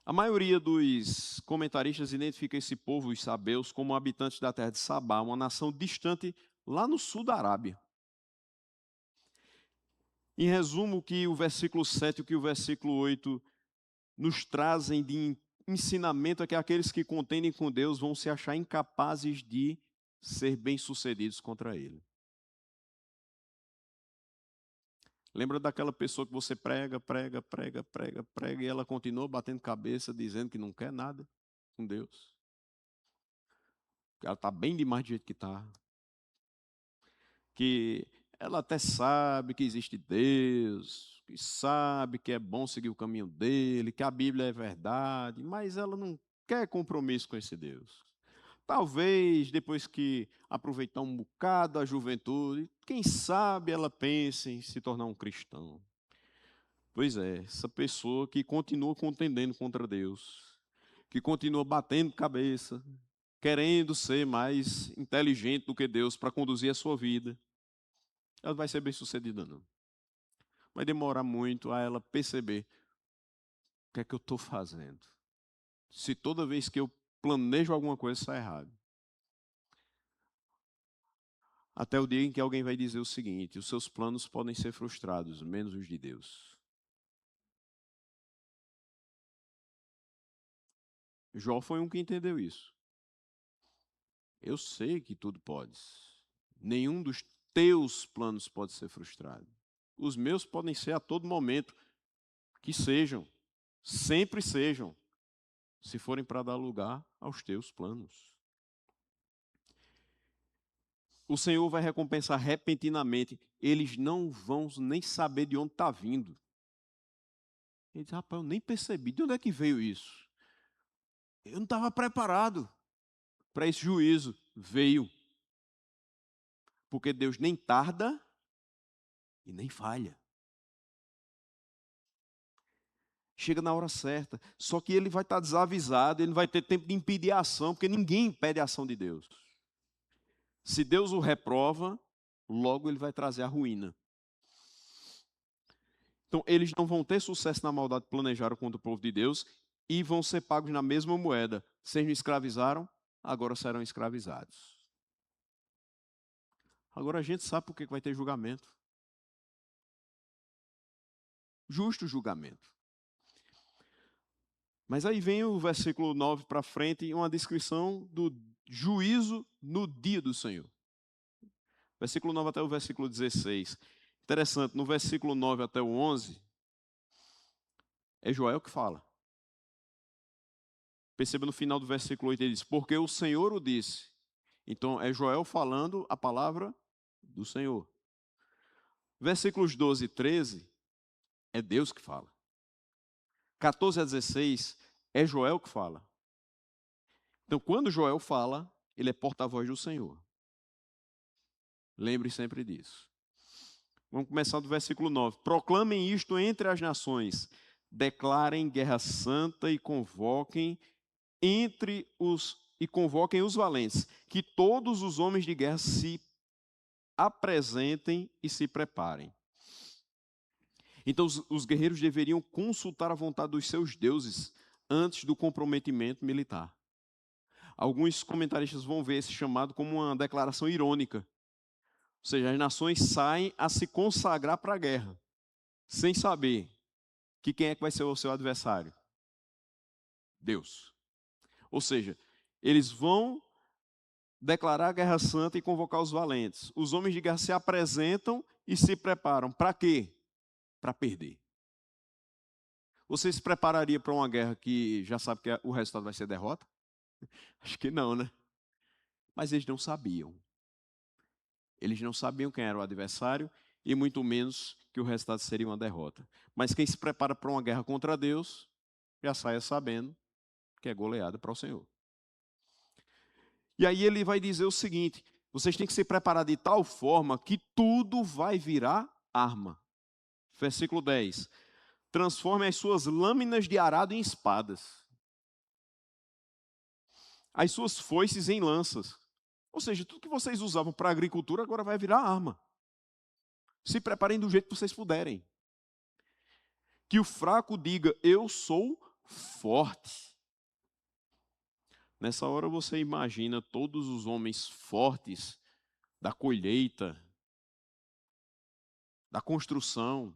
A maioria dos comentaristas identifica esse povo, os sabeus, como habitantes da terra de Sabá, uma nação distante lá no sul da Arábia. Em resumo, o que o versículo 7 e o que o versículo 8 nos trazem de ensinamento é que aqueles que contendem com Deus vão se achar incapazes de ser bem-sucedidos contra Ele. Lembra daquela pessoa que você prega e ela continua batendo cabeça, dizendo que não quer nada com Deus? Ela está bem demais do jeito que está. Que ela até sabe que existe Deus, que sabe que é bom seguir o caminho dele, que a Bíblia é verdade, mas ela não quer compromisso com esse Deus. Talvez, depois que aproveitar um bocado a juventude, quem sabe ela pense em se tornar um cristão. Pois é, essa pessoa que continua contendendo contra Deus, que continua batendo cabeça, querendo ser mais inteligente do que Deus para conduzir a sua vida, ela vai ser bem-sucedida, não. Vai demorar muito a ela perceber o que é que eu estou fazendo. Se toda vez que eu planejo alguma coisa sai errado. Até o dia em que alguém vai dizer o seguinte: os seus planos podem ser frustrados, menos os de Deus. Jó foi um que entendeu isso. Eu sei que tudo podes. Nenhum dos teus planos pode ser frustrado. Os meus podem ser a todo momento. Que sejam. Sempre sejam. Se forem para dar lugar aos teus planos. O Senhor vai recompensar repentinamente. Eles não vão nem saber de onde está vindo. Ele diz: rapaz, eu nem percebi. De onde é que veio isso? Eu não estava preparado para esse juízo. Veio. Porque Deus nem tarda e nem falha. Chega na hora certa. Só que ele vai estar desavisado, ele não vai ter tempo de impedir a ação, porque ninguém impede a ação de Deus. Se Deus o reprova, logo ele vai trazer a ruína. Então, eles não vão ter sucesso na maldade que planejaram contra o povo de Deus e vão ser pagos na mesma moeda. Vocês me escravizaram, agora serão escravizados. Agora a gente sabe por que vai ter julgamento. Justo julgamento. Mas aí vem o versículo 9 para frente, uma descrição do juízo no dia do Senhor. Versículo 9 até o versículo 16. Interessante, no versículo 9 até o 11, é Joel que fala. Perceba no final do versículo 8, ele diz: porque o Senhor o disse. Então é Joel falando a palavra do Senhor. Versículos 12 e 13, é Deus que fala. 14 a 16, é Joel que fala. Então, quando Joel fala, ele é porta-voz do Senhor. Lembre sempre disso. Vamos começar do versículo 9. Proclamem isto entre as nações, declarem guerra santa e convoquem os valentes, que todos os homens de guerra se apresentem e se preparem. Então, os guerreiros deveriam consultar a vontade dos seus deuses antes do comprometimento militar. Alguns comentaristas vão ver esse chamado como uma declaração irônica. seja, as nações saem a se consagrar para a guerra, sem saber que quem é que vai ser o seu adversário? Deus. Ou seja, eles vão declarar a guerra santa e convocar os valentes. Os homens de guerra se apresentam e se preparam. Para quê? Para perder. Você se prepararia para uma guerra que já sabe que o resultado vai ser derrota? Acho que não, né? Mas eles não sabiam. Eles não sabiam quem era o adversário e muito menos que o resultado seria uma derrota. Mas quem se prepara para uma guerra contra Deus, já saia sabendo que é goleada para o Senhor. E aí ele vai dizer o seguinte: vocês têm que se preparar de tal forma que tudo vai virar arma. Versículo 10. Transforme as suas lâminas de arado em espadas, as suas foices em lanças. Ou seja, tudo que vocês usavam para a agricultura agora vai virar arma. Se preparem do jeito que vocês puderem. Que o fraco diga: eu sou forte. Nessa hora você imagina todos os homens fortes da colheita, da construção,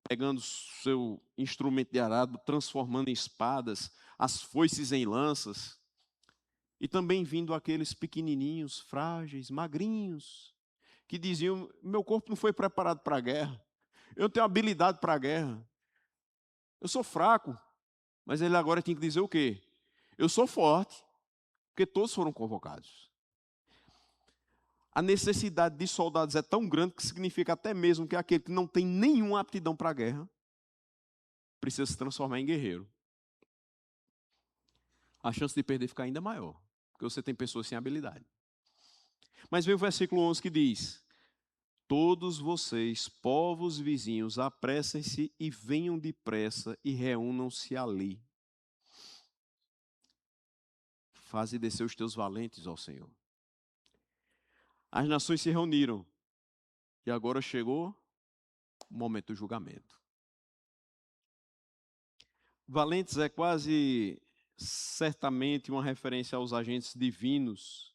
pegando seu instrumento de arado, transformando em espadas, as foices em lanças, e também vindo aqueles pequenininhos, frágeis, magrinhos, que diziam: meu corpo não foi preparado para a guerra, eu não tenho habilidade para a guerra, eu sou fraco. Mas ele agora tinha que dizer o quê? Eu sou forte, porque todos foram convocados. A necessidade de soldados é tão grande que significa até mesmo que aquele que não tem nenhuma aptidão para a guerra precisa se transformar em guerreiro. A chance de perder fica ainda maior, porque você tem pessoas sem habilidade. Mas vem o versículo 11 que diz: todos vocês, povos vizinhos, apressem-se e venham depressa e reúnam-se ali. Faze descer os teus valentes ao Senhor. As nações se reuniram e agora chegou o momento do julgamento. Valentes é quase certamente uma referência aos agentes divinos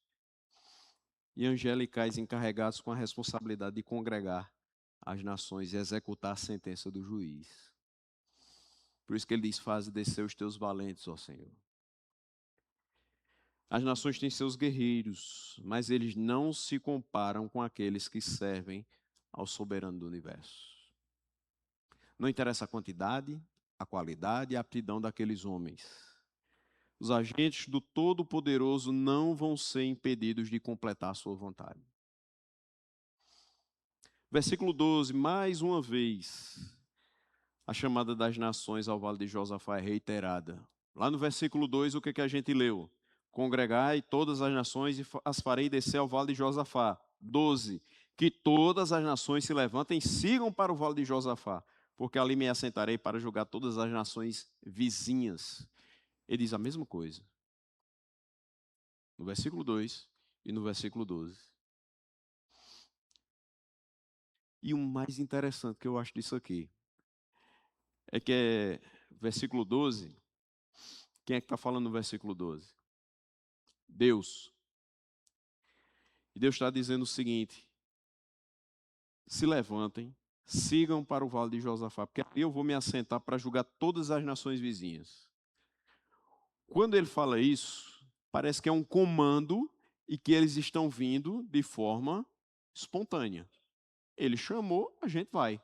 e angelicais encarregados com a responsabilidade de congregar as nações e executar a sentença do juiz. Por isso que ele diz: faze descer os teus valentes, ó Senhor. As nações têm seus guerreiros, mas eles não se comparam com aqueles que servem ao soberano do universo. Não interessa a quantidade, a qualidade e a aptidão daqueles homens. Os agentes do Todo-Poderoso não vão ser impedidos de completar a sua vontade. Versículo 12, mais uma vez, a chamada das nações ao vale de Josafá é reiterada. Lá no versículo 2, o que a gente leu? Congregai todas as nações e as farei descer ao vale de Josafá. 12, que todas as nações se levantem e sigam para o vale de Josafá, porque ali me assentarei para julgar todas as nações vizinhas. Ele diz a mesma coisa no versículo 2 e no versículo 12. E o mais interessante que eu acho disso aqui é que versículo 12, quem é que está falando no versículo 12? Deus. E Deus está dizendo o seguinte: se levantem, sigam para o vale de Josafá, porque ali eu vou me assentar para julgar todas as nações vizinhas. Quando ele fala isso, parece que é um comando e que eles estão vindo de forma espontânea. Ele chamou, a gente vai.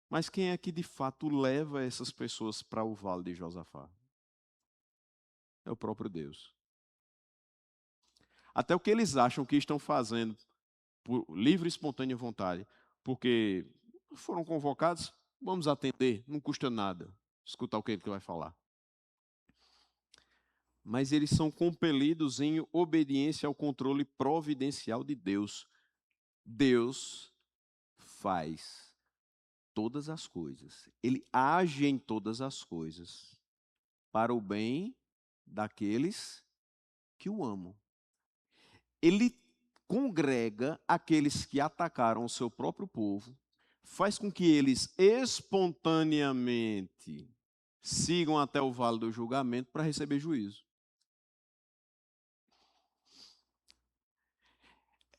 Mas quem é que de fato leva essas pessoas para o vale de Josafá? É o próprio Deus. Até o que eles acham que estão fazendo por livre e espontânea vontade, porque foram convocados, vamos atender, não custa nada escutar o que ele vai falar. Mas eles são compelidos em obediência ao controle providencial de Deus. Deus faz todas as coisas, ele age em todas as coisas para o bem daqueles que o amam. Ele congrega aqueles que atacaram o seu próprio povo, faz com que eles espontaneamente sigam até o vale do julgamento para receber juízo.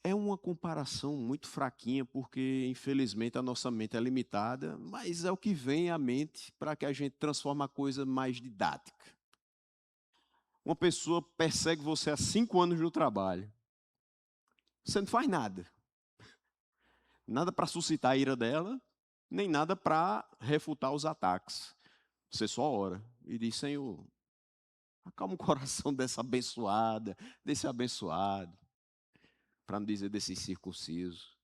É uma comparação muito fraquinha, porque, infelizmente, a nossa mente é limitada, mas é o que vem à mente para que a gente transforme a coisa mais didática. Uma pessoa persegue você há 5 anos no trabalho. Você não faz nada. Nada para suscitar a ira dela, nem nada para refutar os ataques. Você só ora e diz: Senhor, acalma o coração dessa abençoada, desse abençoado, para não dizer desse circunciso.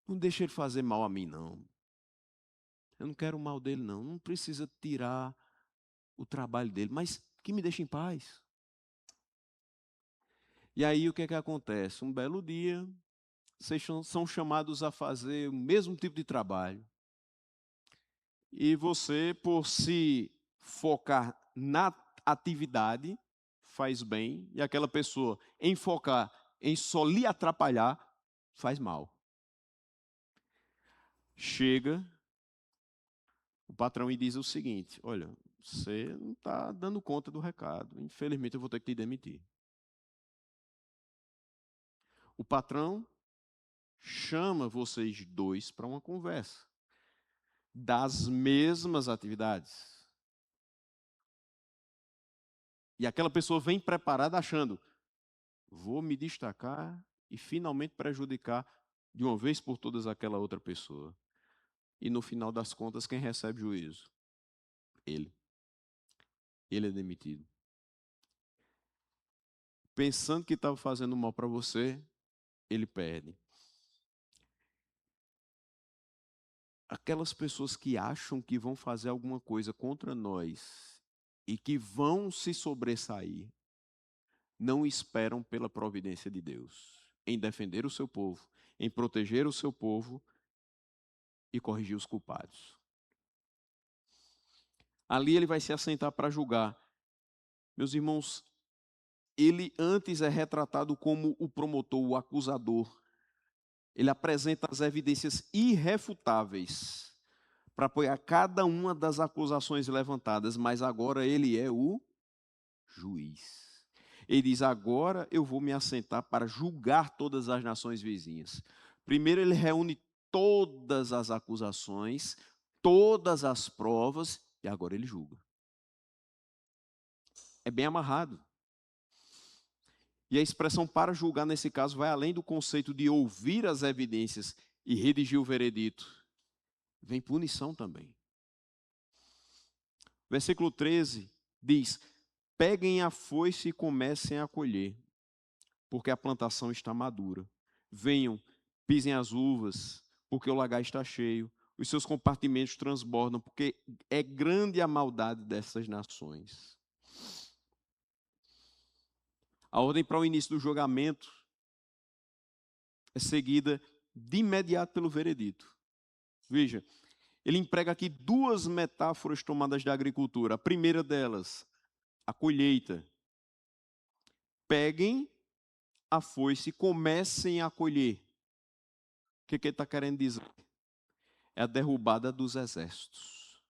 Não deixe ele fazer mal a mim, não. Eu não quero o mal dele, não. Não precisa tirar o trabalho dele, mas que me deixe em paz. E aí o que é que acontece? Um belo dia, vocês são chamados a fazer o mesmo tipo de trabalho. E você, por se focar na atividade, faz bem, e aquela pessoa, em focar em só lhe atrapalhar, faz mal. Chega o patrão e diz o seguinte: olha, você não está dando conta do recado, infelizmente eu vou ter que te demitir. O patrão chama vocês dois para uma conversa das mesmas atividades. E aquela pessoa vem preparada achando: vou me destacar e finalmente prejudicar de uma vez por todas aquela outra pessoa. E no final das contas, quem recebe juízo? Ele. Ele é demitido. Pensando que estava fazendo mal para você, ele perde. Aquelas pessoas que acham que vão fazer alguma coisa contra nós e que vão se sobressair, não esperam pela providência de Deus em defender o seu povo, em proteger o seu povo e corrigir os culpados. Ali ele vai se assentar para julgar. Meus irmãos, ele antes é retratado como o promotor, o acusador. Ele apresenta as evidências irrefutáveis para apoiar cada uma das acusações levantadas, mas agora ele é o juiz. Ele diz: agora eu vou me assentar para julgar todas as nações vizinhas. Primeiro ele reúne todas as acusações, todas as provas, e agora ele julga. É bem amarrado. E a expressão para julgar, nesse caso, vai além do conceito de ouvir as evidências e redigir o veredito. Vem punição também. Versículo 13 diz: peguem a foice e comecem a colher, porque a plantação está madura. Venham, pisem as uvas, porque o lagar está cheio. Os seus compartimentos transbordam, porque é grande a maldade dessas nações. A ordem para o início do julgamento é seguida de imediato pelo veredito. Veja, ele emprega aqui duas metáforas tomadas da agricultura. A primeira delas, a colheita. Peguem a foice e comecem a colher. O que ele está querendo dizer? É a derrubada dos exércitos.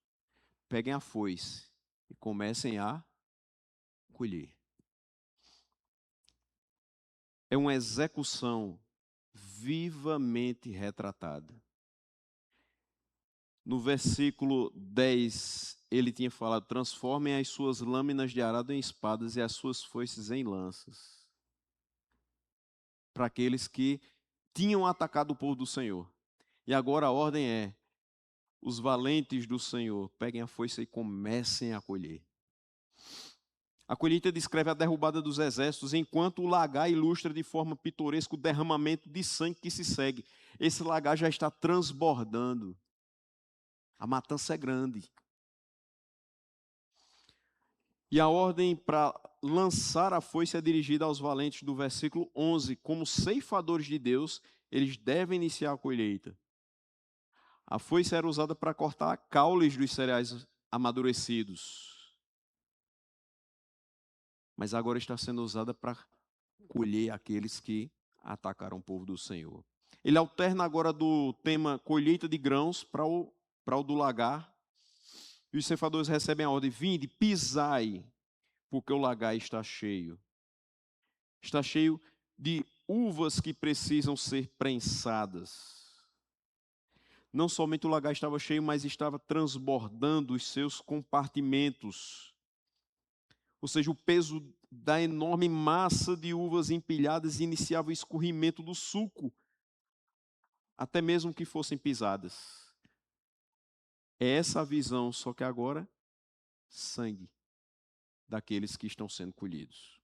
Peguem a foice e comecem a colher. É uma execução vivamente retratada. No versículo 10, ele tinha falado: transformem as suas lâminas de arado em espadas e as suas foices em lanças. Para aqueles que tinham atacado o povo do Senhor. E agora a ordem é: os valentes do Senhor, peguem a foice e comecem a colher. A colheita descreve a derrubada dos exércitos, enquanto o lagar ilustra de forma pitoresca o derramamento de sangue que se segue. Esse lagar já está transbordando. A matança é grande. E a ordem para lançar a foice é dirigida aos valentes do versículo 11. Como ceifadores de Deus, eles devem iniciar a colheita. A foice era usada para cortar caules dos cereais amadurecidos. Mas agora está sendo usada para colher aqueles que atacaram o povo do Senhor. Ele alterna agora do tema colheita de grãos para o do lagar. E os ceifadores recebem a ordem: vinde, pisai, porque o lagar está cheio. Está cheio de uvas que precisam ser prensadas. Não somente o lagar estava cheio, mas estava transbordando os seus compartimentos. Ou seja, o peso da enorme massa de uvas empilhadas iniciava o escorrimento do suco, até mesmo que fossem pisadas. É essa a visão, só que agora, sangue daqueles que estão sendo colhidos.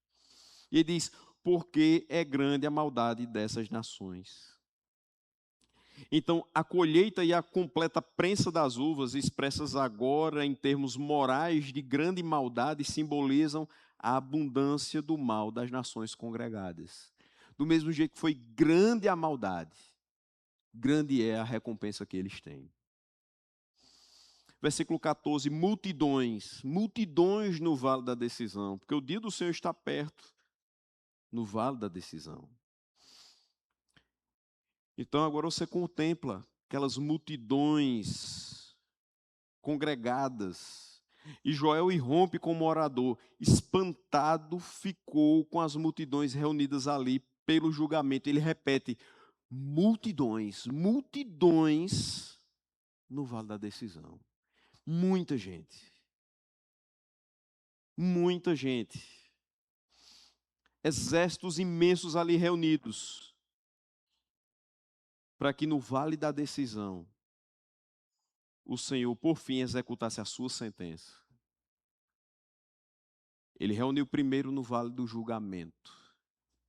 E ele diz, porque é grande a maldade dessas nações. Então, a colheita e a completa prensa das uvas, expressas agora em termos morais de grande maldade, simbolizam a abundância do mal das nações congregadas. Do mesmo jeito que foi grande a maldade, grande é a recompensa que eles têm. Versículo 14, multidões, multidões no vale da decisão, porque o dia do Senhor está perto, no vale da decisão. Então agora você contempla aquelas multidões congregadas, e Joel irrompe como orador, espantado ficou com as multidões reunidas ali pelo julgamento. Ele repete, multidões, multidões no vale da decisão. Muita gente. Muita gente. Exércitos imensos ali reunidos, para que no vale da decisão o Senhor, por fim, executasse a sua sentença. Ele reuniu primeiro no vale do julgamento,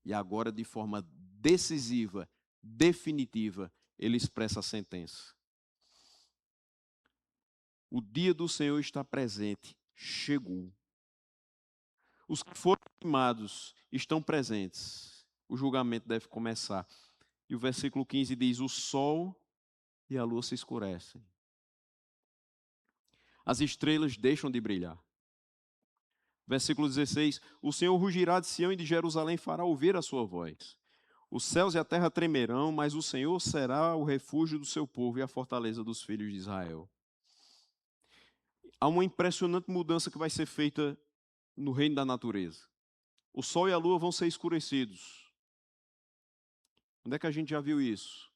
e agora, de forma decisiva, definitiva, ele expressa a sentença. O dia do Senhor está presente, chegou. Os que foram queimados estão presentes. O julgamento deve começar. E o versículo 15 diz: o sol e a lua se escurecem. As estrelas deixam de brilhar. Versículo 16: o Senhor rugirá de Sião e de Jerusalém fará ouvir a sua voz. Os céus e a terra tremerão, mas o Senhor será o refúgio do seu povo e a fortaleza dos filhos de Israel. Há uma impressionante mudança que vai ser feita no reino da natureza. O sol e a lua vão ser escurecidos. Onde é que a gente já viu isso?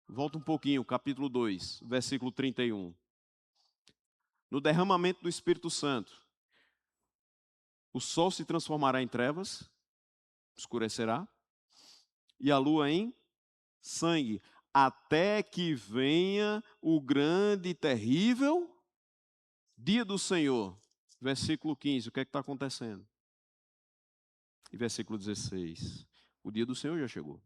Volta um pouquinho, capítulo 2, versículo 31. No derramamento do Espírito Santo, o sol se transformará em trevas, escurecerá, e a lua em sangue, até que venha o grande e terrível dia do Senhor. Versículo 15, o que é que está acontecendo? E versículo 16, o dia do Senhor já chegou.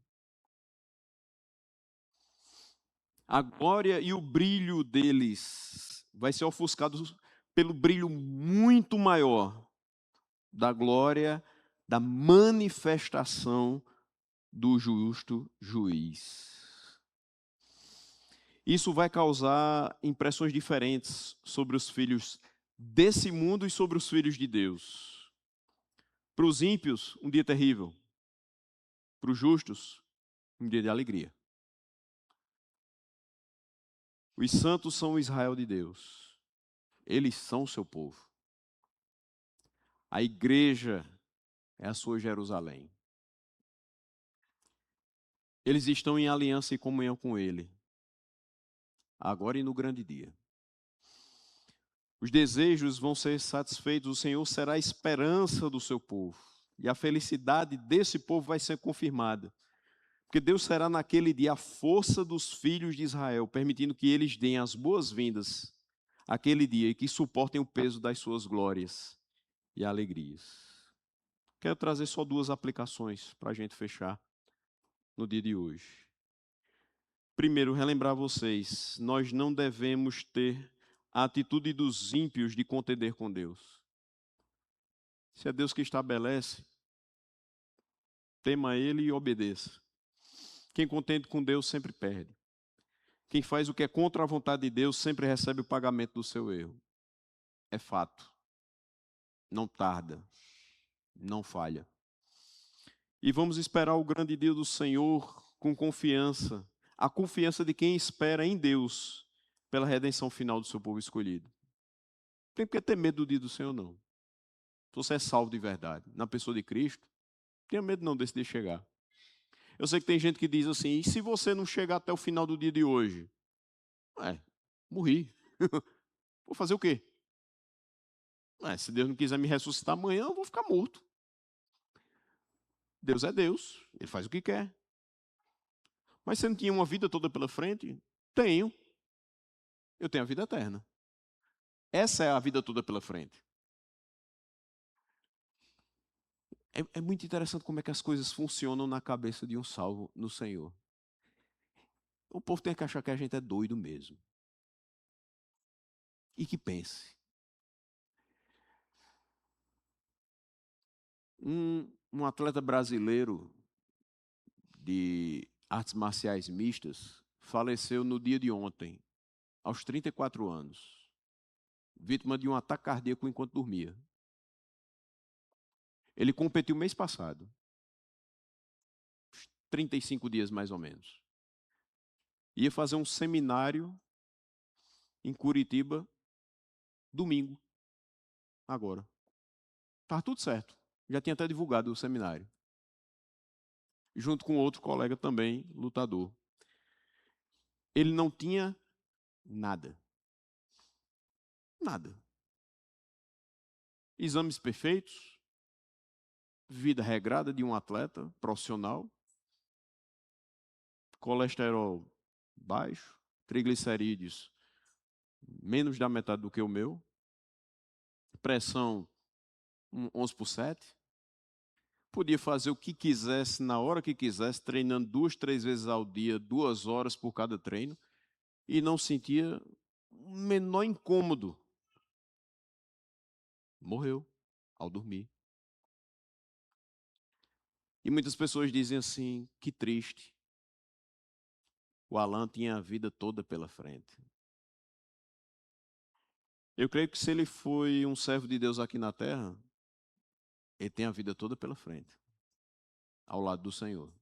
A glória e o brilho deles vai ser ofuscado pelo brilho muito maior da glória, da manifestação do justo juiz. Isso vai causar impressões diferentes sobre os filhos desse mundo e sobre os filhos de Deus. Para os ímpios, um dia terrível. Para os justos, um dia de alegria. Os santos são o Israel de Deus. Eles são o seu povo. A igreja é a sua Jerusalém. Eles estão em aliança e comunhão com Ele, agora e no grande dia. Os desejos vão ser satisfeitos, o Senhor será a esperança do seu povo, e a felicidade desse povo vai ser confirmada, porque Deus será naquele dia a força dos filhos de Israel, permitindo que eles deem as boas-vindas àquele dia e que suportem o peso das suas glórias e alegrias. Quero trazer só duas aplicações para a gente fechar no dia de hoje. Primeiro, relembrar vocês, nós não devemos ter a atitude dos ímpios de contender com Deus. Se é Deus que estabelece, tema Ele e obedeça. Quem contende com Deus sempre perde. Quem faz o que é contra a vontade de Deus sempre recebe o pagamento do seu erro. É fato. Não tarda. Não falha. E vamos esperar o grande dia do Senhor com confiança. A confiança de quem espera em Deus pela redenção final do seu povo escolhido. Não tem porque ter medo do dia do Senhor, não. Se você é salvo de verdade, na pessoa de Cristo, não tenha medo não desse dia chegar. Eu sei que tem gente que diz assim, e se você não chegar até o final do dia de hoje? Morri. Vou fazer o quê? Se Deus não quiser me ressuscitar amanhã, eu vou ficar morto. Deus é Deus, Ele faz o que quer. Mas você não tinha uma vida toda pela frente? Tenho. Eu tenho a vida eterna. Essa é a vida toda pela frente. É muito interessante como é que as coisas funcionam na cabeça de um salvo no Senhor. O povo tem que achar que a gente é doido mesmo. E que pense. Um atleta brasileiro de artes marciais mistas faleceu no dia de ontem, aos 34 anos, vítima de um ataque cardíaco enquanto dormia. Ele competiu mês passado, 35 dias mais ou menos. Ia fazer um seminário em Curitiba, domingo, agora. Estava tudo certo. Já tinha até divulgado o seminário. Junto com outro colega também, lutador. Ele não tinha nada. Nada. Exames perfeitos, vida regrada de um atleta profissional, colesterol baixo, triglicerídeos menos da metade do que o meu, pressão 11/7, podia fazer o que quisesse, na hora que quisesse, treinando 2, 3 vezes ao dia, 2 horas por cada treino, e não sentia o menor incômodo. Morreu ao dormir. E muitas pessoas dizem assim, que triste. O Alan tinha a vida toda pela frente. Eu creio que se ele foi um servo de Deus aqui na terra, ele tem a vida toda pela frente, ao lado do Senhor.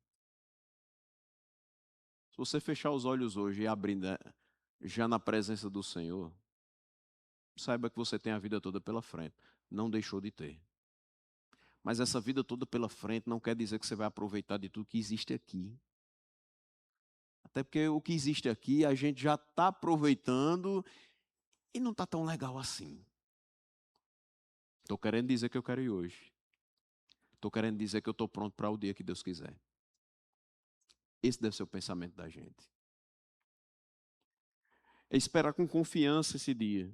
Se você fechar os olhos hoje e abrir já na presença do Senhor, saiba que você tem a vida toda pela frente. Não deixou de ter. Mas essa vida toda pela frente não quer dizer que você vai aproveitar de tudo que existe aqui. Até porque o que existe aqui a gente já está aproveitando e não está tão legal assim. Estou querendo dizer que eu quero ir hoje. Estou querendo dizer que eu estou pronto para o dia que Deus quiser. Esse deve ser o pensamento da gente. É esperar com confiança esse dia.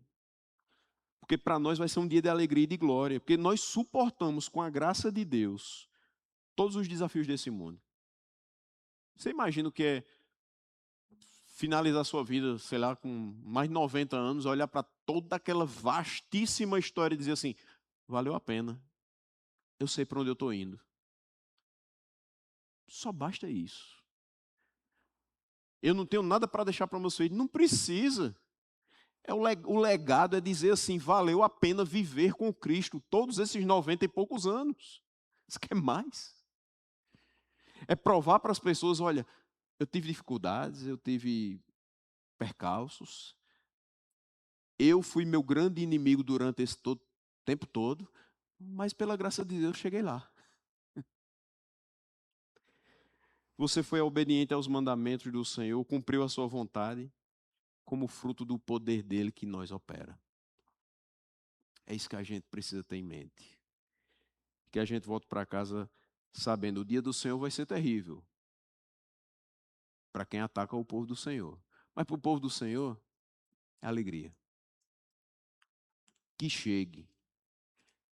Porque para nós vai ser um dia de alegria e de glória. Porque nós suportamos com a graça de Deus todos os desafios desse mundo. Você imagina o que é finalizar a sua vida, sei lá, com mais de 90 anos, olhar para toda aquela vastíssima história e dizer assim, valeu a pena. Eu sei para onde eu estou indo. Só basta isso. Eu não tenho nada para deixar para meus filhos. Não precisa. O legado é dizer assim, valeu a pena viver com Cristo todos esses 90 e poucos anos. Isso quer mais. É provar para as pessoas, olha, eu tive dificuldades, eu tive percalços, eu fui meu grande inimigo durante esse tempo todo, mas pela graça de Deus cheguei lá. Você foi obediente aos mandamentos do Senhor, cumpriu a sua vontade, como fruto do poder dele que nós opera. É isso que a gente precisa ter em mente. Que a gente volte para casa sabendo, o dia do Senhor vai ser terrível. Para quem ataca o povo do Senhor. Mas para o povo do Senhor, é alegria. Que chegue,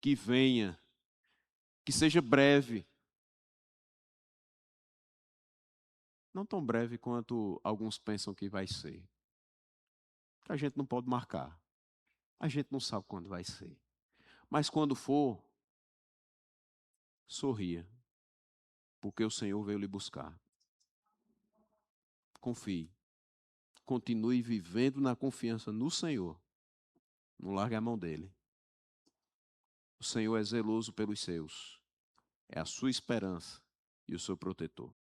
que venha, que seja breve. Não tão breve quanto alguns pensam que vai ser. A gente não pode marcar. A gente não sabe quando vai ser. Mas quando for, sorria. Porque o Senhor veio lhe buscar. Confie. Continue vivendo na confiança no Senhor. Não largue a mão dele. O Senhor é zeloso pelos seus. É a sua esperança e o seu protetor.